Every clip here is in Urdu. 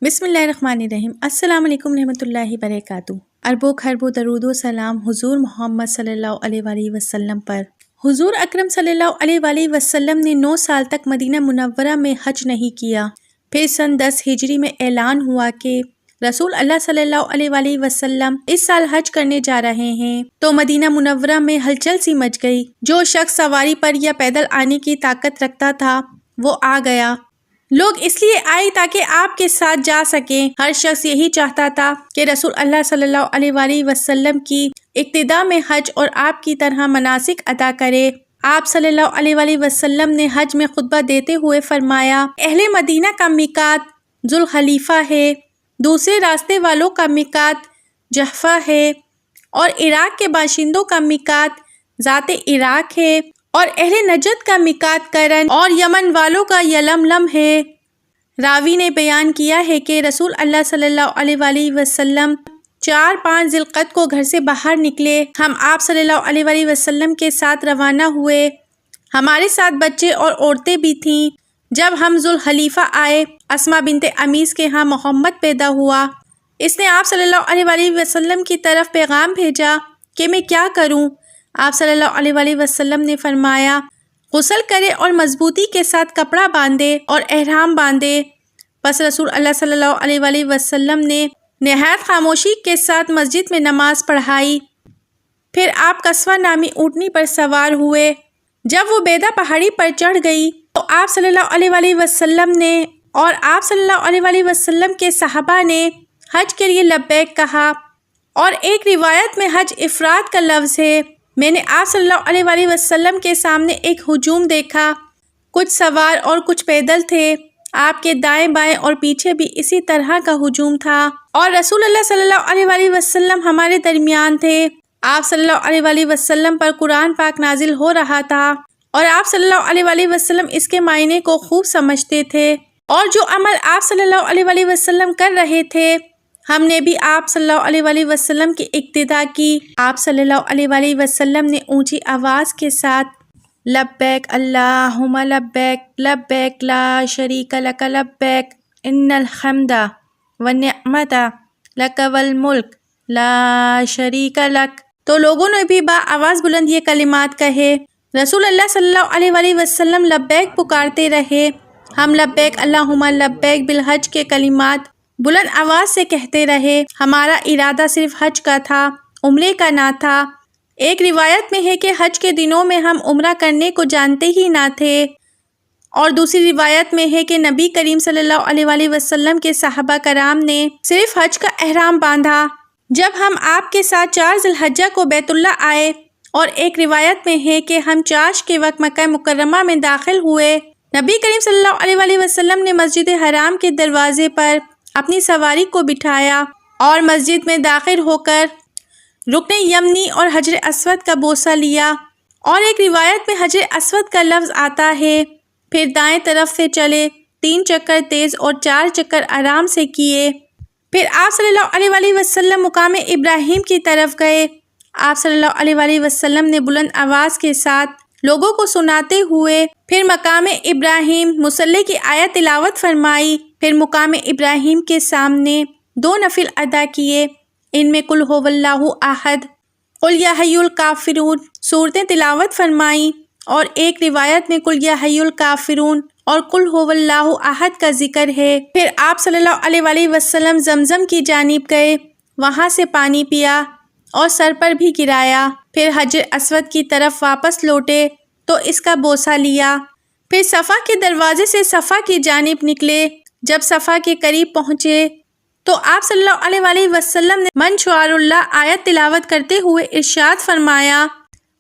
بسم اللہ الرحمن الرحیم۔ السلام علیکم رحمۃ اللہ وبرکاتہ۔ اربوں خربوں درود و سلام حضور محمد صلی اللہ علیہ وآلہ وسلم پر۔ حضور اکرم صلی اللہ علیہ وآلہ وسلم نے 9 سال تک مدینہ منورہ میں حج نہیں کیا۔ پھر سن 10 ہجری میں اعلان ہوا کہ رسول اللہ صلی اللہ علیہ وآلہ وسلم اس سال حج کرنے جا رہے ہیں، تو مدینہ منورہ میں ہلچل سی مچ گئی۔ جو شخص سواری پر یا پیدل آنے کی طاقت رکھتا تھا وہ آ گیا۔ لوگ اس لیے آئے تاکہ آپ کے ساتھ جا سکیں۔ ہر شخص یہی چاہتا تھا کہ رسول اللہ صلی اللہ علیہ وآلہ وسلم کی اقتداء میں حج اور آپ کی طرح مناسک ادا کرے۔ آپ صلی اللہ علیہ وآلہ وسلم نے حج میں خطبہ دیتے ہوئے فرمایا، اہل مدینہ کا میقات ذوالحلیفہ ہے، دوسرے راستے والوں کا میقات جحفہ ہے، اور عراق کے باشندوں کا میقات ذات عراق ہے، اور اہل نجد کا میقات کرن اور یمن والوں کا یلملم ہے۔ راوی نے بیان کیا ہے کہ رسول اللہ صلی اللہ علیہ وآلہ وسلم 4-5 ذی القعدہ کو گھر سے باہر نکلے۔ ہم آپ صلی اللہ علیہ وآلہ وسلم کے ساتھ روانہ ہوئے۔ ہمارے ساتھ بچے اور عورتیں بھی تھیں۔ جب ہم ذوالحلیفہ آئے، اسما بنت امیس کے ہاں محمد پیدا ہوا۔ اس نے آپ صلی اللہ علیہ وآلہ وسلم کی طرف پیغام بھیجا کہ میں کیا کروں؟ آپ صلی اللہ علیہ وآلہ وسلم نے فرمایا، غسل کرے اور مضبوطی کے ساتھ کپڑا باندھے اور احرام باندھے۔ پس رسول اللہ صلی اللہ علیہ وآلہ وسلم نے نہایت خاموشی کے ساتھ مسجد میں نماز پڑھائی۔ پھر آپ قصوہ نامی اونٹنی پر سوار ہوئے۔ جب وہ بیدا پہاڑی پر چڑھ گئی تو آپ صلی اللہ علیہ وآلہ وسلم نے اور آپ صلی اللہ علیہ وآلہ وسلم کے صحابہ نے حج کے لیے لبیک کہا، اور ایک روایت میں حج افراد کا لفظ ہے۔ میں نے آپ صلی اللہ علیہ وآلہ وسلم کے سامنے ایک ہجوم دیکھا، کچھ سوار اور کچھ پیدل تھے۔ آپ کے دائیں بائیں اور پیچھے بھی اسی طرح کا ہجوم تھا، اور رسول اللہ صلی اللہ علیہ وآلہ وسلم ہمارے درمیان تھے۔ آپ صلی اللہ علیہ وآلہ وسلم پر قرآن پاک نازل ہو رہا تھا، اور آپ صلی اللہ علیہ وآلہ وسلم اس کے معنی کو خوب سمجھتے تھے، اور جو عمل آپ صلی اللہ علیہ وآلہ وسلم کر رہے تھے ہم نے بھی آپ صلی اللہ علیہ وآلہ وسلم کی اقتداء کی۔ آپ صلی اللہ علیہ وآلہ وسلم نے اونچی آواز کے ساتھ لبیک اللہم لبیک لبیک لا شریک لک لبیک ان الحمد والنعمت لک والملک لا شریک لک، تو لوگوں نے بھی با آواز بلند یہ کلمات کہے۔ رسول اللہ صلی اللہ علیہ وآلہ وسلم لبیک پکارتے رہے۔ ہم لبیک اللہم لبیک بالحج کے کلمات بلند آواز سے کہتے رہے۔ ہمارا ارادہ صرف حج کا تھا، عمرے کا نہ تھا۔ ایک روایت میں ہے کہ حج کے دنوں میں ہم عمرہ کرنے کو جانتے ہی نہ تھے، اور دوسری روایت میں ہے کہ نبی کریم صلی اللہ علیہ وآلہ وسلم کے صحابہ کرام نے صرف حج کا احرام باندھا۔ جب ہم آپ کے ساتھ 4 ذی الحجہ کو بیت اللہ آئے، اور ایک روایت میں ہے کہ ہم چاش کے وقت مکہ مکرمہ میں داخل ہوئے، نبی کریم صلی اللہ علیہ وآلہ وسلم نے مسجد حرام کے دروازے پر اپنی سواری کو بٹھایا اور مسجد میں داخل ہو کر رکن یمنی اور حجر اسود کا بوسہ لیا، اور ایک روایت میں حجر اسود کا لفظ آتا ہے۔ پھر دائیں طرف سے چلے، 3 چکر تیز اور 4 چکر آرام سے کیے۔ پھر آپ صلی اللہ علیہ وآلہ وسلم مقام ابراہیم کی طرف گئے۔ آپ صلی اللہ علیہ وآلہ وسلم نے بلند آواز کے ساتھ لوگوں کو سناتے ہوئے پھر مقام ابراہیم مصلی کی آیت تلاوت فرمائی۔ پھر مقام ابراہیم کے سامنے 2 نفل ادا کیے، ان میں قل هو اللہ احد، قل یا حی الکافرون سورتیں تلاوت فرمائیں، اور ایک روایت میں قل یا حی الکافرون اور قل هو اللہ احد کا ذکر ہے۔ پھر آپ صلی اللہ علیہ وآلہ وسلم زمزم کی جانب گئے، وہاں سے پانی پیا اور سر پر بھی گرایا۔ پھر حجر اسود کی طرف واپس لوٹے تو اس کا بوسہ لیا۔ پھر صفا کے دروازے سے صفا کی جانب نکلے۔ جب صفا کے قریب پہنچے تو آپ صلی اللہ علیہ وآلہ وسلم نے من شعار اللہ آیت تلاوت کرتے ہوئے ارشاد فرمایا،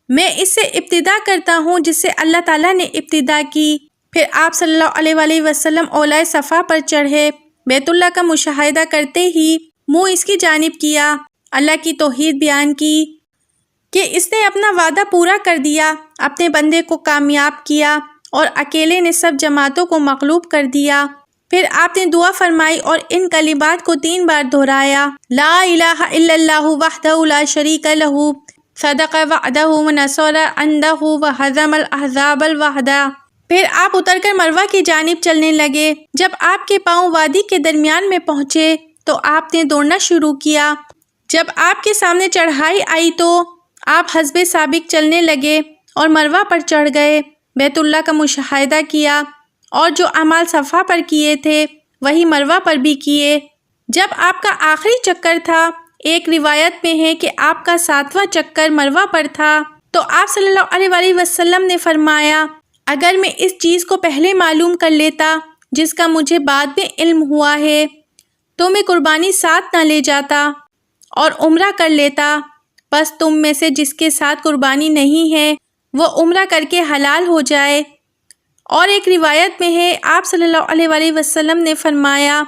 میں اس سے ابتدا کرتا ہوں جس سے اللہ تعالیٰ نے ابتدا کی۔ پھر آپ صلی اللہ علیہ وآلہ وسلم اعلیٰ صفا پر چڑھے، بیت اللہ کا مشاہدہ کرتے ہی منہ اس کی جانب کیا، اللہ کی توحید بیان کی کہ اس نے اپنا وعدہ پورا کر دیا، اپنے بندے کو کامیاب کیا، اور اکیلے نے سب جماعتوں کو مغلوب کر دیا۔ پھر آپ نے دعا فرمائی اور ان کلمات کو 3 بار دہرایا، لا الہ الا اللہ وحدہ لا شریک لہ صدق وعدہ ونصر عندہ وہزم الاحزاب الوحدہ۔ پھر آپ اتر کر مروہ کی جانب چلنے لگے۔ جب آپ کے پاؤں وادی کے درمیان میں پہنچے تو آپ نے دوڑنا شروع کیا۔ جب آپ کے سامنے چڑھائی آئی تو آپ حسب سابق چلنے لگے اور مروہ پر چڑھ گئے، بیت اللہ کا مشاہدہ کیا اور جو اعمال صفا پر کیے تھے وہی مروہ پر بھی کیے۔ جب آپ کا آخری چکر تھا، ایک روایت میں ہے کہ آپ کا 7واں چکر مروہ پر تھا، تو آپ صلی اللہ علیہ وآلہ وسلم نے فرمایا، اگر میں اس چیز کو پہلے معلوم کر لیتا جس کا مجھے بعد میں علم ہوا ہے تو میں قربانی ساتھ نہ لے جاتا اور عمرہ کر لیتا۔ بس تم میں سے جس کے ساتھ قربانی نہیں ہے وہ عمرہ کر کے حلال ہو جائے۔ اور ایک روایت میں ہے آپ صلی اللہ علیہ وآلہ وسلم نے فرمایا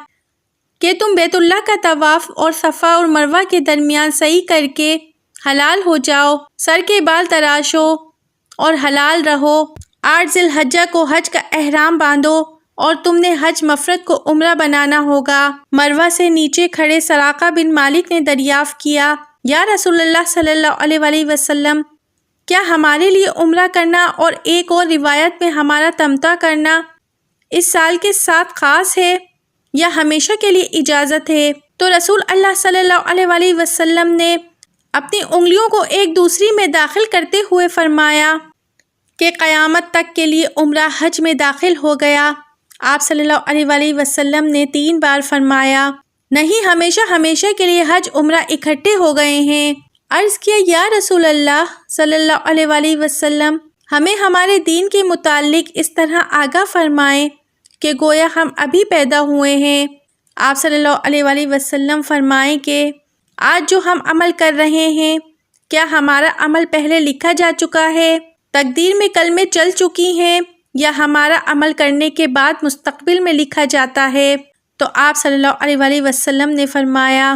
کہ تم بیت اللہ کا طواف اور صفا اور مروہ کے درمیان سعی کر کے حلال ہو جاؤ، سر کے بال تراشو اور حلال رہو۔ 8 ذی الحجہ کو حج کا احرام باندھو اور تم نے حج مفرد کو عمرہ بنانا ہوگا۔ مروہ سے نیچے کھڑے سراقہ بن مالک نے دریافت کیا، یا رسول اللہ صلی اللہ علیہ وآلہ وسلم، کیا ہمارے لیے عمرہ کرنا اور ایک اور روایت میں ہمارا تمتع کرنا اس سال کے ساتھ خاص ہے یا ہمیشہ کے لیے اجازت ہے؟ تو رسول اللہ صلی اللہ علیہ وآلہ وسلم نے اپنی انگلیوں کو ایک دوسری میں داخل کرتے ہوئے فرمایا کہ قیامت تک کے لیے عمرہ حج میں داخل ہو گیا۔ آپ صلی اللہ علیہ وآلہ وسلم نے 3 بار فرمایا، نہیں، ہمیشہ ہمیشہ کے لیے حج عمرہ اکٹھے ہو گئے ہیں۔ عرض کیا، یا رسول اللہ صلی اللہ علیہ وآلہ وسلم، ہمیں ہمارے دین کے متعلق اس طرح آگاہ فرمائیں کہ گویا ہم ابھی پیدا ہوئے ہیں۔ آپ صلی اللہ علیہ وآلہ وسلم فرمائیں کہ آج جو ہم عمل کر رہے ہیں کیا ہمارا عمل پہلے لکھا جا چکا ہے، تقدیر میں کلمے چل چکی ہیں، یا ہمارا عمل کرنے کے بعد مستقبل میں لکھا جاتا ہے؟ تو آپ صلی اللہ علیہ وآلہ وسلم نے فرمایا،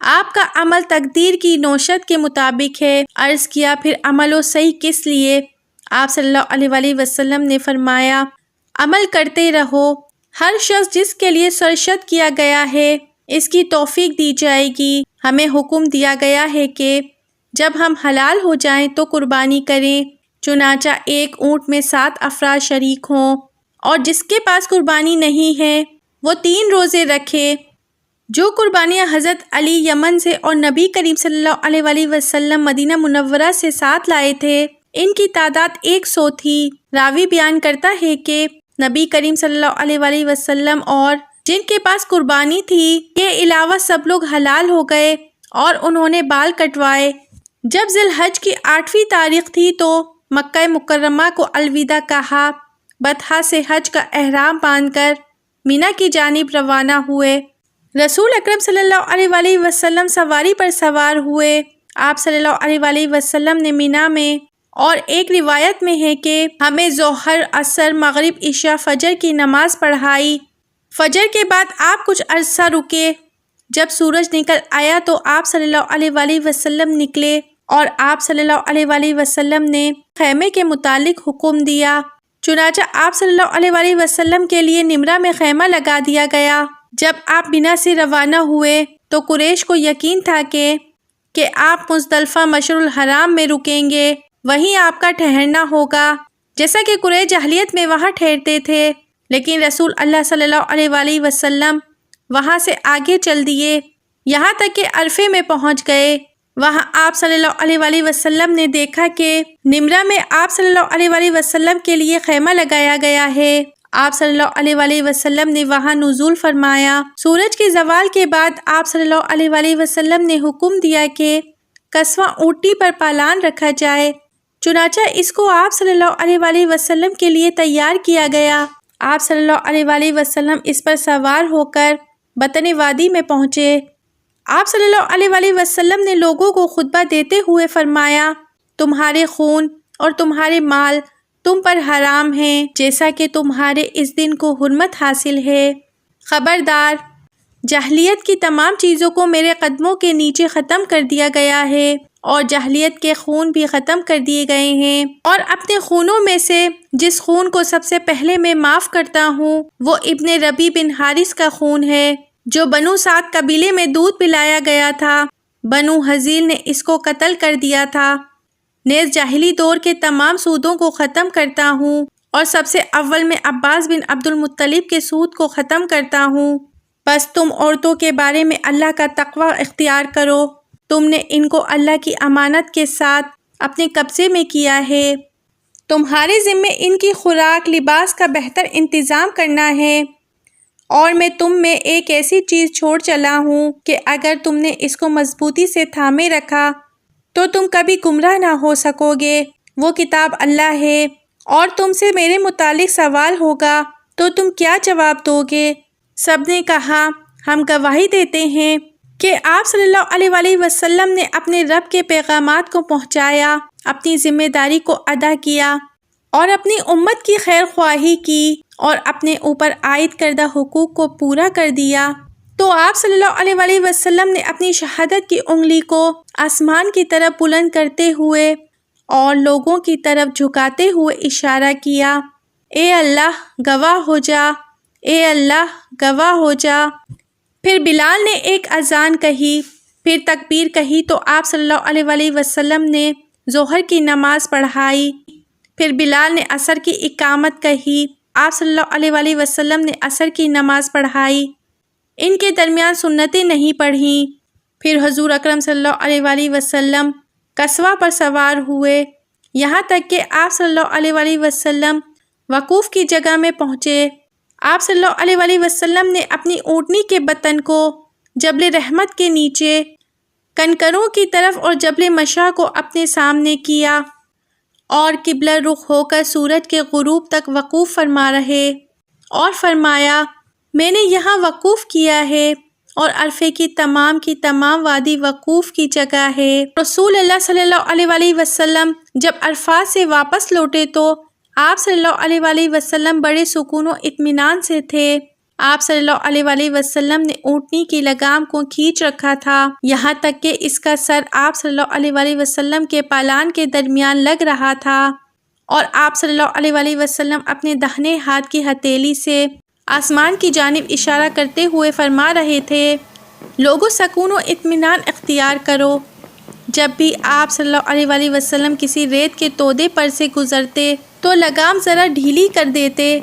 آپ کا عمل تقدیر کی نوشت کے مطابق ہے۔ عرض کیا، پھر عمل و صحیح کس لیے؟ آپ صلی اللہ علیہ وآلہ وسلم نے فرمایا، عمل کرتے رہو، ہر شخص جس کے لیے سرشت کیا گیا ہے اس کی توفیق دی جائے گی۔ ہمیں حکم دیا گیا ہے کہ جب ہم حلال ہو جائیں تو قربانی کریں، چنانچہ ایک اونٹ میں 7 افراد شریک ہوں، اور جس کے پاس قربانی نہیں ہے وہ 3 روزے رکھے۔ جو قربانیاں حضرت علی یمن سے اور نبی کریم صلی اللہ علیہ وآلہ وسلم مدینہ منورہ سے ساتھ لائے تھے، ان کی تعداد 100 تھی۔ راوی بیان کرتا ہے کہ نبی کریم صلی اللہ علیہ وآلہ وسلم اور جن کے پاس قربانی تھی کے علاوہ سب لوگ حلال ہو گئے اور انہوں نے بال کٹوائے۔ جب ذی الحج کی 8ویں تاریخ تھی تو مکہ مکرمہ کو الوداع کہا، بطحا سے حج کا احرام باندھ کر مینا کی جانب روانہ ہوئے۔ رسول اکرم صلی اللہ علیہ وآلہ وسلم سواری پر سوار ہوئے۔ آپ صلی اللہ علیہ وآلہ وسلم نے مینا میں، اور ایک روایت میں ہے کہ ہمیں ظہر، عصر، مغرب، عشاء، فجر کی نماز پڑھائی۔ فجر کے بعد آپ کچھ عرصہ رکے۔ جب سورج نکل آیا تو آپ صلی اللہ علیہ وآلہ وسلم نکلے، اور آپ صلی اللہ علیہ وآلہ وسلم نے خیمے کے متعلق حکم دیا، چنانچہ آپ صلی اللہ علیہ وآلہ وسلم کے لیے نمرہ میں خیمہ لگا دیا گیا۔ جب آپ مینا سے روانہ ہوئے تو قریش کو یقین تھا کہ آپ مزدلفہ مشعر الحرام میں رکیں گے، وہیں آپ کا ٹھہرنا ہوگا، جیسا کہ قریش جاہلیت میں وہاں ٹھہرتے تھے، لیکن رسول اللہ صلی اللہ علیہ وآلہ وسلم وہاں سے آگے چل دیے، یہاں تک کہ عرفے میں پہنچ گئے۔ وہاں آپ صلی اللہ علیہ وآلہ وسلم نے دیکھا کہ نمرہ میں آپ صلی اللہ علیہ وآلہ وسلم کے لیے خیمہ لگایا گیا ہے۔ آپ صلی اللہ علیہ وآلہ وسلم نے وہاں نزول فرمایا۔ سورج کے زوال کے بعد آپ صلی اللہ علیہ وآلہ وسلم نے حکم دیا کہ کسوہ اونٹی پر پالان رکھا جائے، چنانچہ اس کو آپ صلی اللہ علیہ وآلہ وسلم کے لیے تیار کیا گیا۔ آپ صلی اللہ علیہ وآلہ وسلم اس پر سوار ہو کر بطن وادی میں پہنچے۔ آپ صلی اللہ علیہ وآلہ وسلم نے لوگوں کو خطبہ دیتے ہوئے فرمایا، تمہارے خون اور تمہارے مال تم پر حرام ہیں، جیسا کہ تمہارے اس دن کو حرمت حاصل ہے۔ خبردار، جاہلیت کی تمام چیزوں کو میرے قدموں کے نیچے ختم کر دیا گیا ہے، اور جاہلیت کے خون بھی ختم کر دیے گئے ہیں، اور اپنے خونوں میں سے جس خون کو سب سے پہلے میں معاف کرتا ہوں وہ ابن ربی بن حارث کا خون ہے، جو بنو سعد قبیلے میں دودھ پلایا گیا تھا۔ بنو حزیل نے اس کو قتل کر دیا تھا۔ نیز جاہلی دور کے تمام سودوں کو ختم کرتا ہوں، اور سب سے اول میں عباس بن عبد المطلب کے سود کو ختم کرتا ہوں۔ بس تم عورتوں کے بارے میں اللہ کا تقوی اختیار کرو۔ تم نے ان کو اللہ کی امانت کے ساتھ اپنے قبضے میں کیا ہے۔ تمہارے ذمے ان کی خوراک لباس کا بہتر انتظام کرنا ہے، اور میں تم میں ایک ایسی چیز چھوڑ چلا ہوں کہ اگر تم نے اس کو مضبوطی سے تھامے رکھا تو تم کبھی گمراہ نہ ہو سکو گے۔ وہ کتاب اللہ ہے، اور تم سے میرے متعلق سوال ہوگا تو تم کیا جواب دو گے؟ سب نے کہا، ہم گواہی دیتے ہیں کہ آپ صلی اللہ علیہ وآلہ وسلم نے اپنے رب کے پیغامات کو پہنچایا، اپنی ذمہ داری کو ادا کیا اور اپنی امت کی خیر خواہی کی اور اپنے اوپر عائد کردہ حقوق کو پورا کر دیا۔ تو آپ صلی اللہ علیہ وآلہ وسلم نے اپنی شہادت کی انگلی کو آسمان کی طرف بلند کرتے ہوئے اور لوگوں کی طرف جھکاتے ہوئے اشارہ کیا، اے اللہ گواہ ہو جا، اے اللہ گواہ ہو جا۔ پھر بلال نے ایک اذان کہی، پھر تکبیر کہی تو آپ صلی اللہ علیہ وآلہ وسلم نے ظہر کی نماز پڑھائی۔ پھر بلال نے عصر کی اقامت کہی، آپ صلی اللہ علیہ وآلہ وسلم نے عصر کی نماز پڑھائی۔ ان کے درمیان سنتیں نہیں پڑھیں۔ پھر حضور اکرم صلی اللہ علیہ وآلہ وسلم قصوہ پر سوار ہوئے، یہاں تک کہ آپ صلی اللہ علیہ وآلہ وسلم وقوف کی جگہ میں پہنچے۔ آپ صلی اللہ علیہ وآلہ وسلم نے اپنی اونٹنی کے بطن کو جبل رحمت کے نیچے کنکروں کی طرف اور جبل مشا کو اپنے سامنے کیا اور قبلہ رخ ہو کر سورج کے غروب تک وقوف فرما رہے، اور فرمایا، میں نے یہاں وقوف کیا ہے اور عرفے کی تمام وادی وقوف کی جگہ ہے۔ رسول اللہ صلی اللہ علیہ وآلہ وسلم جب عرفات سے واپس لوٹے تو آپ صلی اللہ علیہ وآلہ وسلم بڑے سکون و اطمینان سے تھے۔ آپ صلی اللہ علیہ وآلہ وسلم نے اونٹنی کی لگام کو کھینچ رکھا تھا، یہاں تک کہ اس کا سر آپ صلی اللہ علیہ وآلہ وسلم کے پالان کے درمیان لگ رہا تھا، اور آپ صلی اللہ علیہ وآلہ وسلم اپنے داہنے ہاتھ کی ہتھیلی سے آسمان کی جانب اشارہ کرتے ہوئے فرما رہے تھے، لوگوں سکون و اطمینان اختیار کرو۔ جب بھی آپ صلی اللہ علیہ وآلہ وسلم کسی ریت کے تودے پر سے گزرتے تو لگام ذرا ڈھیلی کر دیتے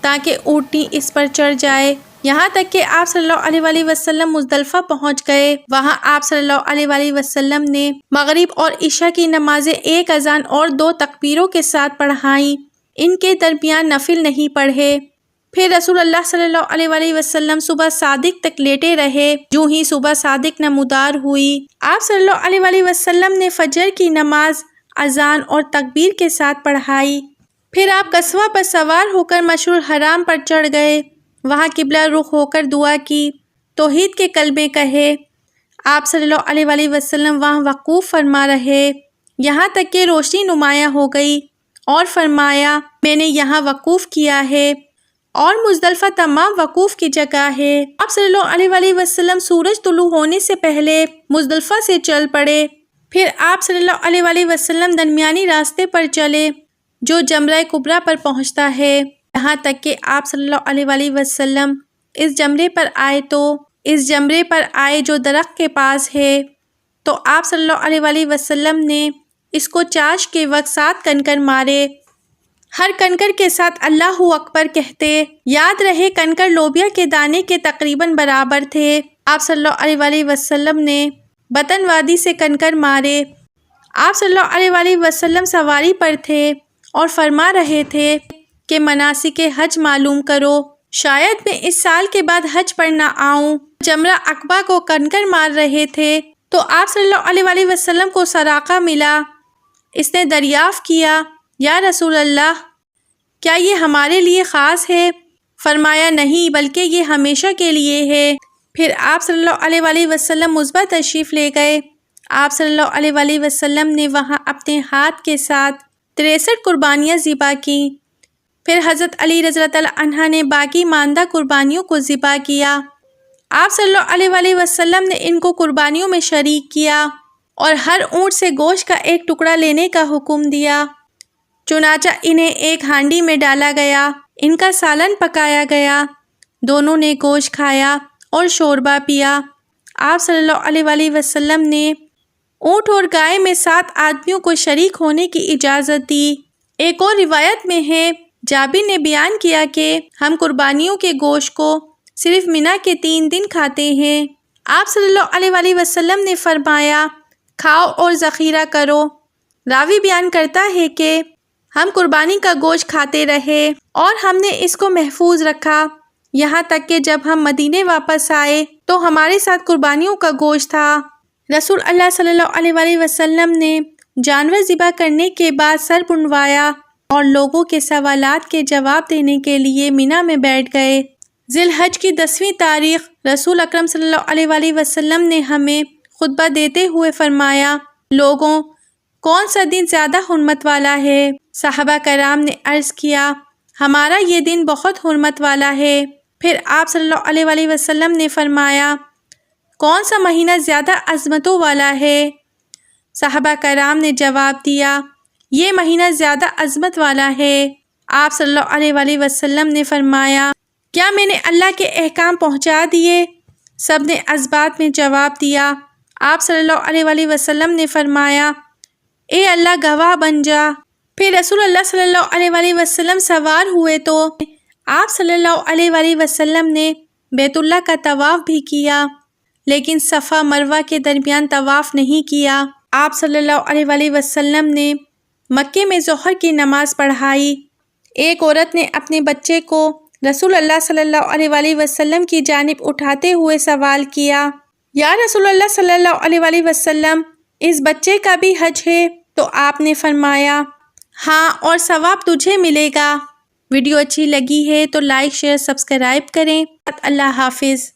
تاکہ اونٹنی اس پر چڑھ جائے، یہاں تک کہ آپ صلی اللہ علیہ وآلہ وسلم مزدلفہ پہنچ گئے۔ وہاں آپ صلی اللہ علیہ وآلہ وسلم نے مغرب اور عشاء کی نمازیں ایک اذان اور 2 تکبیروں کے ساتھ پڑھائیں، ان کے درمیان نفل نہیں پڑھے۔ پھر رسول اللہ صلی اللہ علیہ وآلہ وسلم صبح صادق تک لیٹے رہے۔ جو ہی صبح صادق نمودار ہوئی، آپ صلی اللہ علیہ وآلہ وسلم نے فجر کی نماز اذان اور تکبیر کے ساتھ پڑھائی۔ پھر آپ قصوہ پر سوار ہو کر مشہور حرام پر چڑھ گئے، وہاں قبلہ رخ ہو کر دعا کی، توحید کے کلمے کہے۔ آپ صلی اللہ علیہ وآلہ وسلم وہاں وقوف فرما رہے، یہاں تک کہ روشنی نمایاں ہو گئی، اور فرمایا، میں نے یہاں وقوف کیا ہے اور مزدلفہ تمام وقوف کی جگہ ہے۔ آپ صلی اللہ علیہ وآلہ وسلم سورج طلوع ہونے سے پہلے مزدلفہ سے چل پڑے۔ پھر آپ صلی اللہ علیہ وآلہ وسلم درمیانی راستے پر چلے جو جمرہ کبریٰ پر پہنچتا ہے، یہاں تک کہ آپ صلی اللہ علیہ وآلہ وسلم اس جمرے پر آئے جو درخت کے پاس ہے، تو آپ صلی اللہ علیہ وآلہ وسلم نے اس کو چاش کے وقت 7 کنکر مارے، ہر کنکر کے ساتھ اللہ اکبر کہتے۔ یاد رہے کنکر لوبیا کے دانے کے تقریباً برابر تھے۔ آپ صلی اللہ علیہ وآلہ وسلم نے بطن وادی سے کنکر مارے۔ آپ صلی اللہ علیہ وآلہ وسلم سواری پر تھے اور فرما رہے تھے کہ مناسک حج معلوم کرو، شاید میں اس سال کے بعد حج پر نہ آؤں۔ جمرہ عقبہ کو کنکر مار رہے تھے تو آپ صلی اللہ علیہ وآلہ وسلم کو سراقہ ملا۔ اس نے دریافت کیا، یا رسول اللہ، کیا یہ ہمارے لیے خاص ہے؟ فرمایا، نہیں، بلکہ یہ ہمیشہ کے لیے ہے۔ پھر آپ صلی اللہ علیہ وآلہ وسلم مصبہ تشریف لے گئے۔ آپ صلی اللہ علیہ وآلہ وسلم نے وہاں اپنے ہاتھ کے ساتھ 63 قربانیاں ذبح کیں۔ پھر حضرت علی رضی اللہ تعالیٰ عنہ نے باقی ماندہ قربانیوں کو ذبح کیا۔ آپ صلی اللہ علیہ وآلہ وسلم نے ان کو قربانیوں میں شریک کیا اور ہر اونٹ سے گوشت کا ایک ٹکڑا لینے کا حکم دیا۔ چنانچہ انہیں ایک ہانڈی میں ڈالا گیا، ان کا سالن پکایا گیا، دونوں نے گوشت کھایا اور شوربہ پیا۔ آپ صلی اللہ علیہ وآلہ وسلم نے اونٹ اور گائے میں 7 آدمیوں کو شریک ہونے کی اجازت دی۔ ایک اور روایت میں ہے، جابر نے بیان کیا کہ ہم قربانیوں کے گوشت کو صرف منا کے 3 دن کھاتے ہیں۔ آپ صلی اللہ علیہ وآلہ وسلم نے فرمایا کھاؤ اور ذخیرہ کرو۔ راوی بیان کرتا ہے کہ ہم قربانی کا گوشت کھاتے رہے اور ہم نے اس کو محفوظ رکھا یہاں تک کہ جب ہم مدینے واپس آئے تو ہمارے ساتھ قربانیوں کا گوشت تھا۔ رسول اللہ صلی اللہ علیہ وآلہ وسلم نے جانور ذبح کرنے کے بعد سر منڈوایا اور لوگوں کے سوالات کے جواب دینے کے لیے مینا میں بیٹھ گئے۔ ذی الحج کی 10ویں تاریخ رسول اکرم صلی اللہ علیہ وآلہ وسلم نے ہمیں خطبہ دیتے ہوئے فرمایا لوگوں کون سا دن زیادہ حرمت والا ہے؟ صحابہ کرام نے عرض کیا ہمارا یہ دن بہت حرمت والا ہے۔ پھر آپ صلی اللہ علیہ وآلہ وسلم نے فرمایا کون سا مہینہ زیادہ عظمتوں والا ہے؟ صحابہ کرام نے جواب دیا یہ مہینہ زیادہ عظمت والا ہے۔ آپ صلی اللہ علیہ وآلہ وسلم نے فرمایا کیا میں نے اللہ کے احکام پہنچا دیے؟ سب نے اثبات میں جواب دیا۔ آپ صلی اللہ علیہ وآلہ وسلم نے فرمایا اے اللہ گواہ بن جا۔ پھر رسول اللہ صلی اللہ علیہ وآلہ وسلم سوار ہوئے تو آپ صلی اللہ علیہ وآلہ وسلم نے بیت اللہ کا طواف بھی کیا لیکن صفا مروہ کے درمیان طواف نہیں کیا۔ آپ صلی اللہ علیہ وآلہ وسلم نے مکے میں ظہر کی نماز پڑھائی۔ ایک عورت نے اپنے بچے کو رسول اللہ صلی اللہ علیہ وآلہ وسلم کی جانب اٹھاتے ہوئے سوال کیا یا رسول اللہ صلی اللہ علیہ وآلہ وسلم اس بچے کا بھی حج ہے؟ تو آپ نے فرمایا ہاں اور ثواب تجھے ملے گا۔ ویڈیو اچھی لگی ہے تو لائک شیئر سبسکرائب کریں۔ اللہ حافظ۔